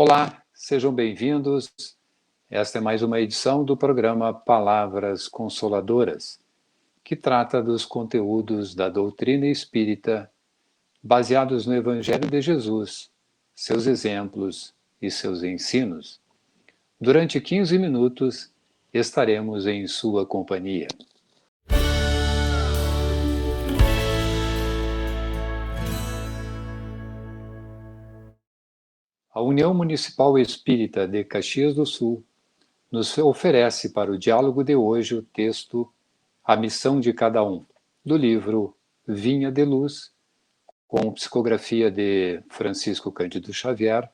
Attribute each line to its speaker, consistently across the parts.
Speaker 1: Olá, sejam bem-vindos. Esta é mais uma edição do programa Palavras Consoladoras, que trata dos conteúdos da doutrina espírita baseados no Evangelho de Jesus, seus exemplos e seus ensinos. Durante 15 minutos estaremos em sua companhia. A União Municipal Espírita de Caxias do Sul nos oferece para o diálogo de hoje o texto A Missão de Cada Um, do livro Vinha de Luz, com psicografia de Francisco Cândido Xavier,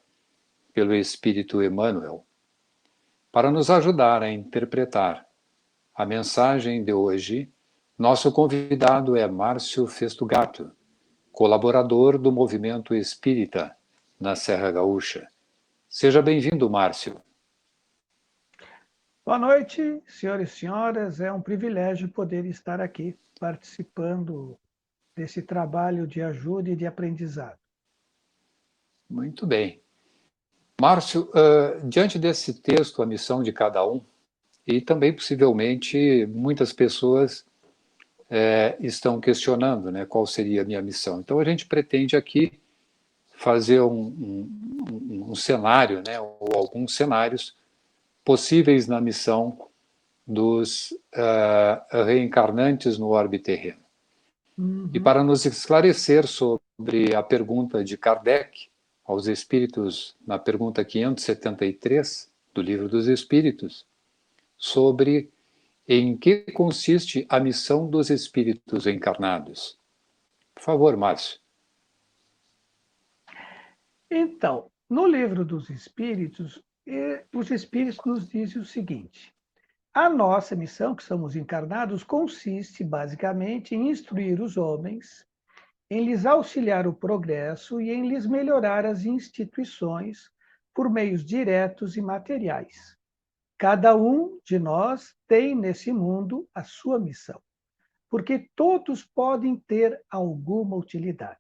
Speaker 1: pelo Espírito Emmanuel. Para nos ajudar a interpretar a mensagem de hoje, nosso convidado é Márcio Festugato, colaborador do Movimento Espírita na Serra Gaúcha. Seja bem-vindo, Márcio.
Speaker 2: Boa noite, senhores e senhoras. É um privilégio poder estar aqui participando desse trabalho de ajuda e de aprendizado.
Speaker 1: Muito bem. Márcio, diante desse texto, A Missão de Cada Um, e também possivelmente muitas pessoas estão questionando, né, qual seria a minha missão. Então a gente pretende aqui fazer um cenário, né, ou alguns cenários possíveis na missão dos reencarnantes no orbe terreno. E para nos esclarecer sobre a pergunta de Kardec aos espíritos, na pergunta 573 do Livro dos Espíritos, sobre em que consiste a missão dos espíritos encarnados. Por favor, Márcio.
Speaker 2: Então, no Livro dos Espíritos, os Espíritos nos dizem o seguinte: a nossa missão, que somos encarnados, consiste basicamente em instruir os homens, em lhes auxiliar o progresso e em lhes melhorar as instituições por meios diretos e materiais. Cada um de nós tem nesse mundo a sua missão, porque todos podem ter alguma utilidade.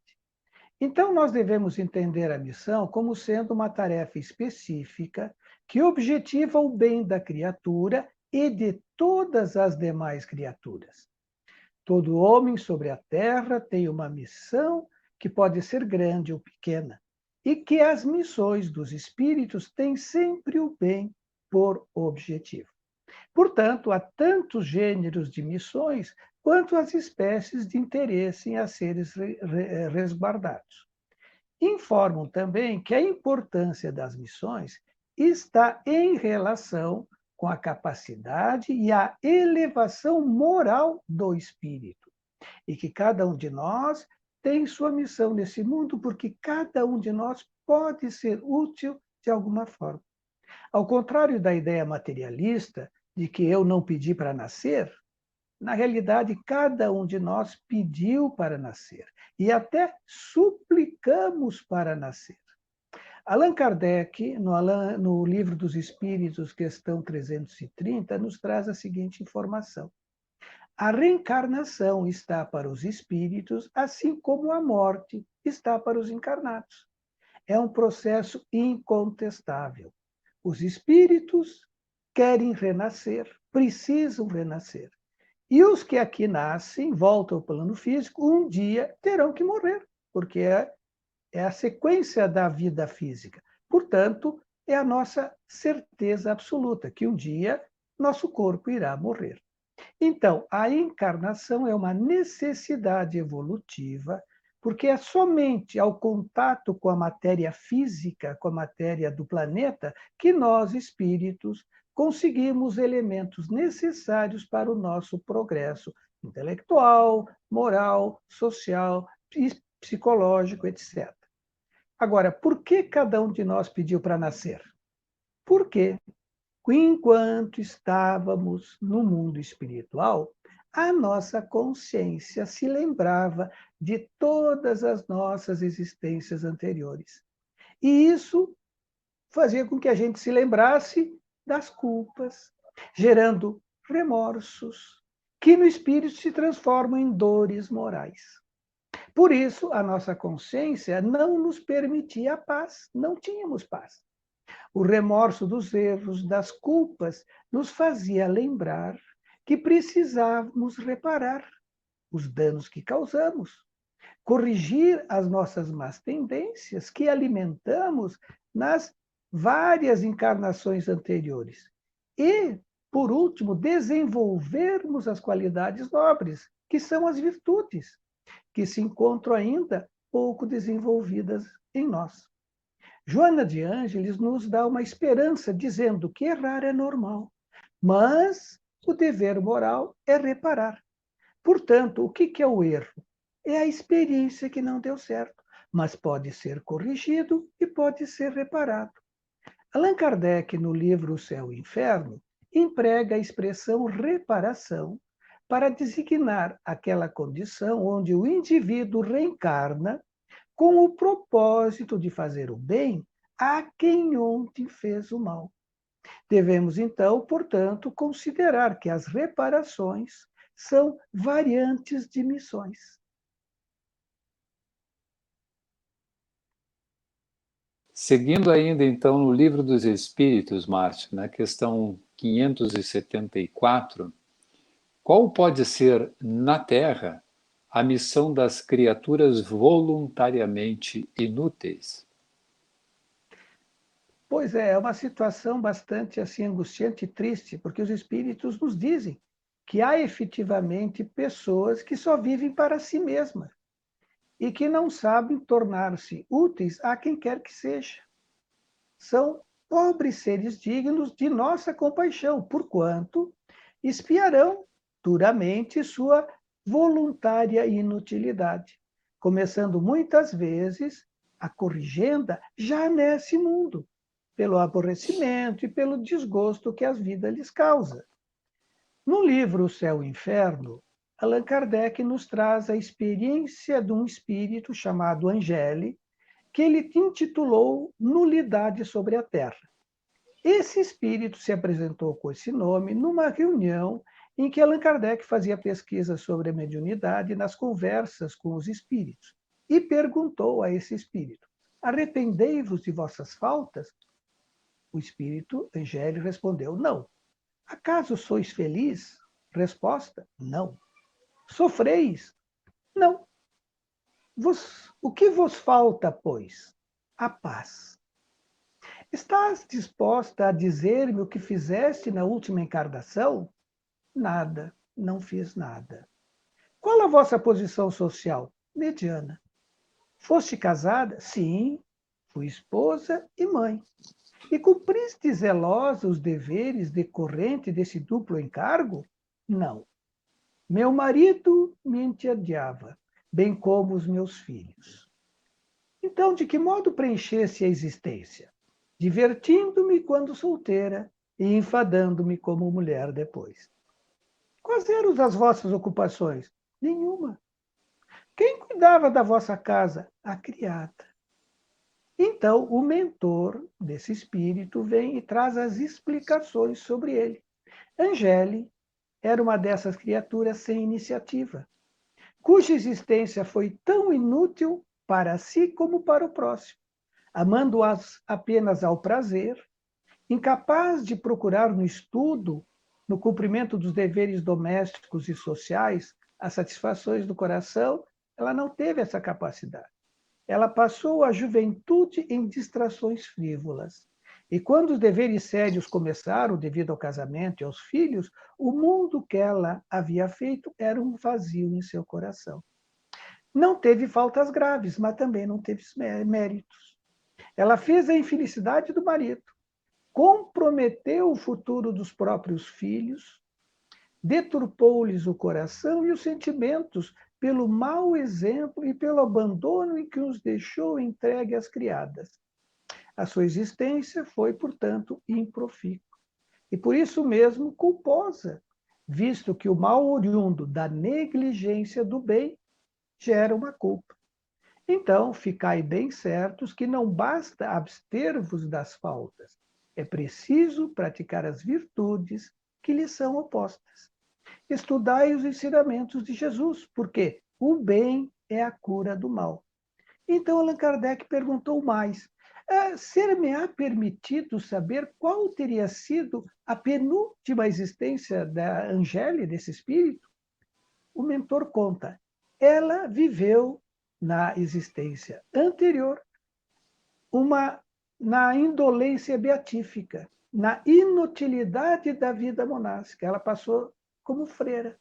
Speaker 2: Então, nós devemos entender a missão como sendo uma tarefa específica que objetiva o bem da criatura e de todas as demais criaturas. Todo homem sobre a Terra tem uma missão que pode ser grande ou pequena, e que as missões dos espíritos têm sempre o bem por objetivo. Portanto, há tantos gêneros de missões quanto as espécies de interesse a serem resguardados. Informam também que a importância das missões está em relação com a capacidade e a elevação moral do espírito, e que cada um de nós tem sua missão nesse mundo, porque cada um de nós pode ser útil de alguma forma. Ao contrário da ideia materialista de que eu não pedi para nascer, na realidade, cada um de nós pediu para nascer e até suplicamos para nascer. Allan Kardec, no Livro dos Espíritos, questão 330, nos traz a seguinte informação: a reencarnação está para os espíritos, assim como a morte está para os encarnados. É um processo incontestável. Os espíritos querem renascer, precisam renascer. E os que aqui nascem, voltam ao plano físico, um dia terão que morrer, porque é a sequência da vida física. Portanto, é a nossa certeza absoluta que um dia nosso corpo irá morrer. Então, a encarnação é uma necessidade evolutiva, porque é somente ao contato com a matéria física, com a matéria do planeta, que nós, espíritos, conseguimos elementos necessários para o nosso progresso intelectual, moral, social, psicológico, etc. Agora, por que cada um de nós pediu para nascer? Porque, enquanto estávamos no mundo espiritual, a nossa consciência se lembrava de todas as nossas existências anteriores. E isso fazia com que a gente se lembrasse das culpas, gerando remorsos, que no espírito se transformam em dores morais. Por isso, a nossa consciência não nos permitia a paz, não tínhamos paz. O remorso dos erros, das culpas, nos fazia lembrar que precisávamos reparar os danos que causamos, corrigir as nossas más tendências que alimentamos nas várias encarnações anteriores. E, por último, desenvolvermos as qualidades nobres, que são as virtudes, que se encontram ainda pouco desenvolvidas em nós. Joana de Ângeles nos dá uma esperança, dizendo que errar é normal, mas o dever moral é reparar. Portanto, o que é o erro? É a experiência que não deu certo, mas pode ser corrigido e pode ser reparado. Allan Kardec, no livro O Céu e o Inferno, emprega a expressão reparação para designar aquela condição onde o indivíduo reencarna com o propósito de fazer o bem a quem ontem fez o mal. Devemos, então, portanto, considerar que as reparações são variantes de missões.
Speaker 1: Seguindo ainda, então, no Livro dos Espíritos, Márcio, na questão 574, qual pode ser, na Terra, a missão das criaturas voluntariamente inúteis?
Speaker 2: Pois é uma situação bastante assim angustiante e triste, porque os espíritos nos dizem que há efetivamente pessoas que só vivem para si mesmas e que não sabem tornar-se úteis a quem quer que seja. São pobres seres dignos de nossa compaixão, porquanto espiarão duramente sua voluntária inutilidade, começando muitas vezes a corrigenda já nesse mundo, pelo aborrecimento e pelo desgosto que a vida lhes causa. No livro O Céu e o Inferno, Allan Kardec nos traz a experiência de um espírito chamado Angeli, que ele intitulou Nulidade sobre a Terra. Esse espírito se apresentou com esse nome numa reunião em que Allan Kardec fazia pesquisa sobre a mediunidade nas conversas com os espíritos e perguntou a esse espírito: arrependei-vos de vossas faltas? O espírito Angeli respondeu: não. Acaso sois feliz? Resposta: não. Sofreis? Não. O que vos falta, pois? A paz. Estás disposta a dizer-me o que fizeste na última encarnação? Nada, não fiz nada. Qual a vossa posição social? Mediana. Foste casada? Sim, fui esposa e mãe. E cumpriste zelosa os deveres decorrentes desse duplo encargo? Não. Meu marido me entediava, bem como os meus filhos. Então, de que modo preenchesse a existência? Divertindo-me quando solteira e enfadando-me como mulher depois. Quais eram as vossas ocupações? Nenhuma. Quem cuidava da vossa casa? A criada. Então, o mentor desse espírito vem e traz as explicações sobre ele. Angeli era uma dessas criaturas sem iniciativa, cuja existência foi tão inútil para si como para o próximo, amando-as apenas ao prazer, incapaz de procurar no estudo, no cumprimento dos deveres domésticos e sociais, as satisfações do coração, ela não teve essa capacidade. Ela passou a juventude em distrações frívolas. E quando os deveres sérios começaram, devido ao casamento e aos filhos, o mundo que ela havia feito era um vazio em seu coração. Não teve faltas graves, mas também não teve méritos. Ela fez a infelicidade do marido, comprometeu o futuro dos próprios filhos, deturpou-lhes o coração e os sentimentos pelo mau exemplo e pelo abandono em que os deixou entregue às criadas. A sua existência foi, portanto, improfícua. E por isso mesmo culposa, visto que o mal oriundo da negligência do bem gera uma culpa. Então, ficai bem certos que não basta abster-vos das faltas, é preciso praticar as virtudes que lhes são opostas. Estudai os ensinamentos de Jesus, porque o bem é a cura do mal. Então, Allan Kardec perguntou mais: ser-me-á permitido saber qual teria sido a penúltima existência da Angéle, desse espírito? O mentor conta. Ela viveu na existência anterior na indolência beatífica, na inutilidade da vida monástica. Ela passou como freira.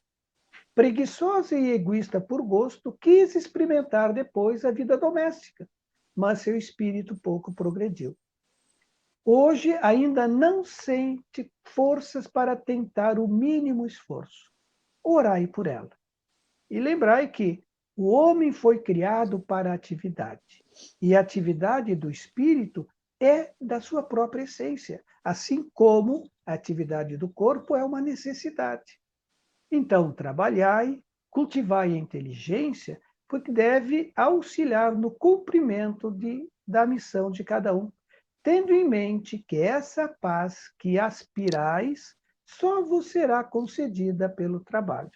Speaker 2: Preguiçosa e egoísta por gosto, quis experimentar depois a vida doméstica, mas seu espírito pouco progrediu. Hoje ainda não sente forças para tentar o mínimo esforço. Orai por ela. E lembrai que o homem foi criado para a atividade. E a atividade do espírito é da sua própria essência, assim como a atividade do corpo é uma necessidade. Então, trabalhai, cultivai a inteligência, porque deve auxiliar no cumprimento da missão de cada um, tendo em mente que essa paz que aspirais só vos será concedida pelo trabalho.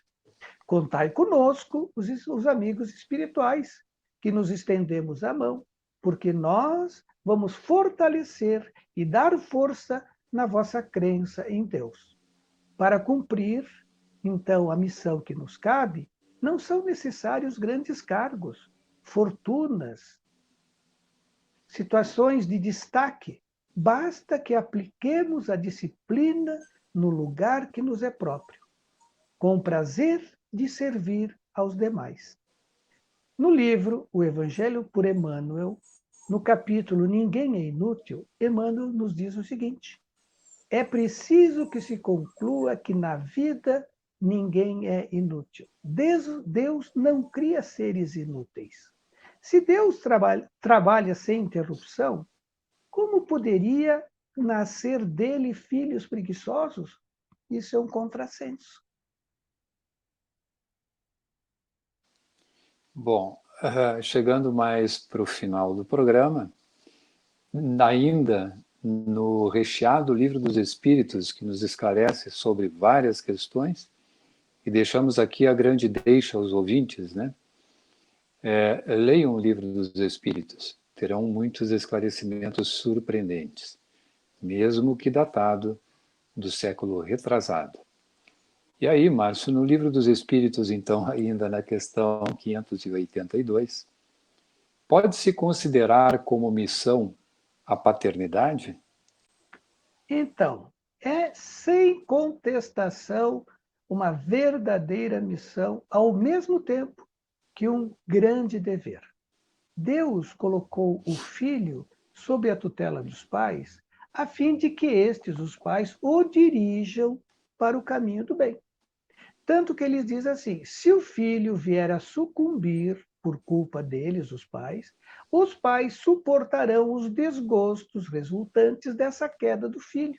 Speaker 2: Contai conosco, os amigos espirituais, que nos estendemos a mão, porque nós vamos fortalecer e dar força na vossa crença em Deus. Para cumprir, então, a missão que nos cabe, não são necessários grandes cargos, fortunas, situações de destaque. Basta que apliquemos a disciplina no lugar que nos é próprio, com o prazer de servir aos demais. No livro O Evangelho por Emmanuel, no capítulo Ninguém é Inútil, Emmanuel nos diz o seguinte: é preciso que se conclua que na vida ninguém é inútil. Deus não cria seres inúteis. Se Deus trabalha sem interrupção, como poderia nascer dele filhos preguiçosos? Isso é um contrassenso.
Speaker 1: Bom, chegando mais para o final do programa, ainda no recheado Livro dos Espíritos, que nos esclarece sobre várias questões, e deixamos aqui a grande deixa aos ouvintes, né? Leiam o Livro dos Espíritos, terão muitos esclarecimentos surpreendentes, mesmo que datado do século retrasado. E aí, Márcio, no Livro dos Espíritos, então, ainda na questão 582, pode-se considerar como missão a paternidade?
Speaker 2: Então, é sem contestação uma verdadeira missão, ao mesmo tempo que um grande dever. Deus colocou o filho sob a tutela dos pais, a fim de que estes, os pais, o dirijam para o caminho do bem. Tanto que ele diz assim: se o filho vier a sucumbir por culpa deles, os pais suportarão os desgostos resultantes dessa queda do filho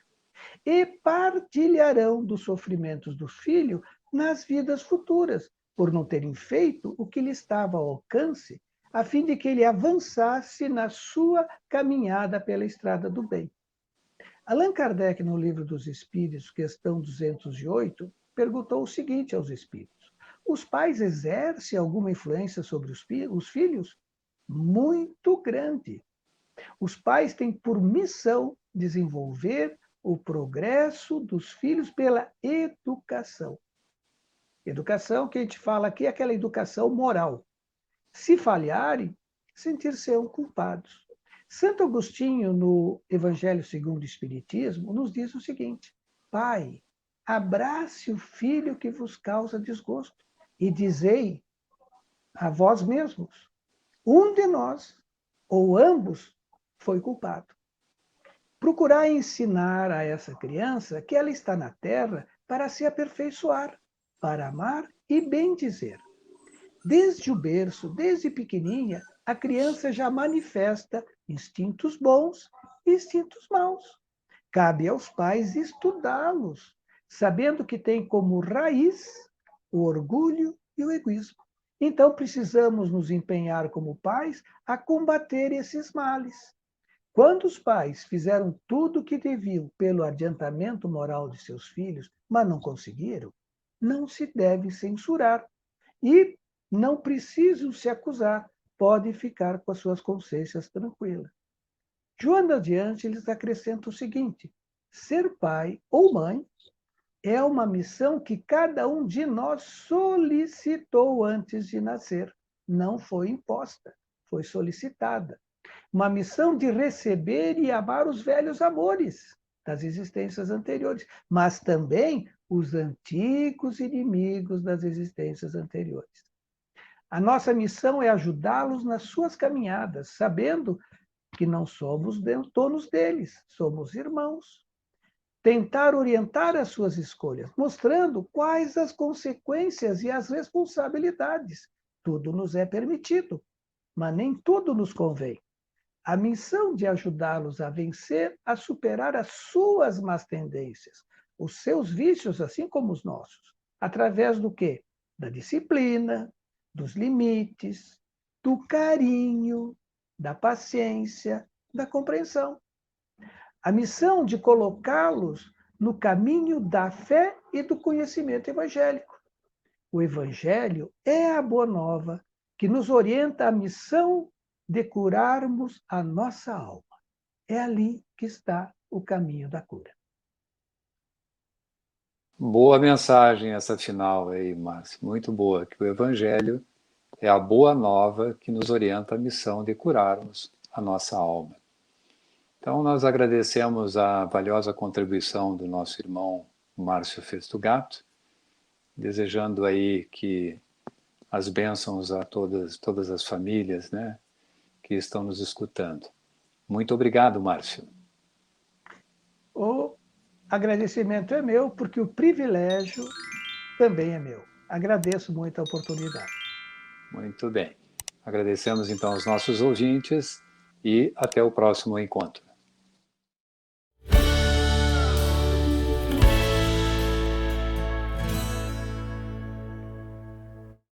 Speaker 2: e partilharão dos sofrimentos do filho nas vidas futuras, por não terem feito o que lhe estava ao alcance, a fim de que ele avançasse na sua caminhada pela estrada do bem. Allan Kardec, no Livro dos Espíritos, questão 208, perguntou o seguinte aos espíritos: os pais exercem alguma influência sobre os filhos? Muito grande. Os pais têm por missão desenvolver o progresso dos filhos pela educação. Educação que a gente fala aqui é aquela educação moral. Se falharem, sentir-se-ão culpados. Santo Agostinho, no Evangelho segundo o Espiritismo, nos diz o seguinte: pai, abrace o filho que vos causa desgosto e dizei a vós mesmos: um de nós, ou ambos, foi culpado. Procurar ensinar a essa criança que ela está na terra para se aperfeiçoar, para amar e bem dizer. Desde o berço, desde pequenininha, a criança já manifesta instintos bons e instintos maus. Cabe aos pais estudá-los, sabendo que tem como raiz o orgulho e o egoísmo. Então, precisamos nos empenhar como pais a combater esses males. Quando os pais fizeram tudo o que deviam pelo adiantamento moral de seus filhos, mas não conseguiram, não se deve censurar. E não precisam se acusar, podem ficar com as suas consciências tranquilas. Joana de Ângeles acrescenta o seguinte: ser pai ou mãe é uma missão que cada um de nós solicitou antes de nascer. Não foi imposta, foi solicitada. Uma missão de receber e amar os velhos amores das existências anteriores, mas também os antigos inimigos das existências anteriores. A nossa missão é ajudá-los nas suas caminhadas, sabendo que não somos donos deles, somos irmãos. Tentar orientar as suas escolhas, mostrando quais as consequências e as responsabilidades. Tudo nos é permitido, mas nem tudo nos convém. A missão de ajudá-los a vencer, a superar as suas más tendências, os seus vícios, assim como os nossos. Através do quê? Da disciplina, dos limites, do carinho, da paciência, da compreensão. A missão de colocá-los no caminho da fé e do conhecimento evangélico. O Evangelho é a boa nova que nos orienta à missão de curarmos a nossa alma. É ali que está o caminho da cura.
Speaker 1: Boa mensagem essa final aí, Márcio. Muito boa. Que o Evangelho é a boa nova que nos orienta à missão de curarmos a nossa alma. Então, nós agradecemos a valiosa contribuição do nosso irmão Márcio Festugato, desejando aí que as bênçãos a todas as famílias, né, que estão nos escutando. Muito obrigado, Márcio.
Speaker 2: O agradecimento é meu, porque o privilégio também é meu. Agradeço muito a oportunidade.
Speaker 1: Muito bem. Agradecemos então aos nossos ouvintes e até o próximo encontro.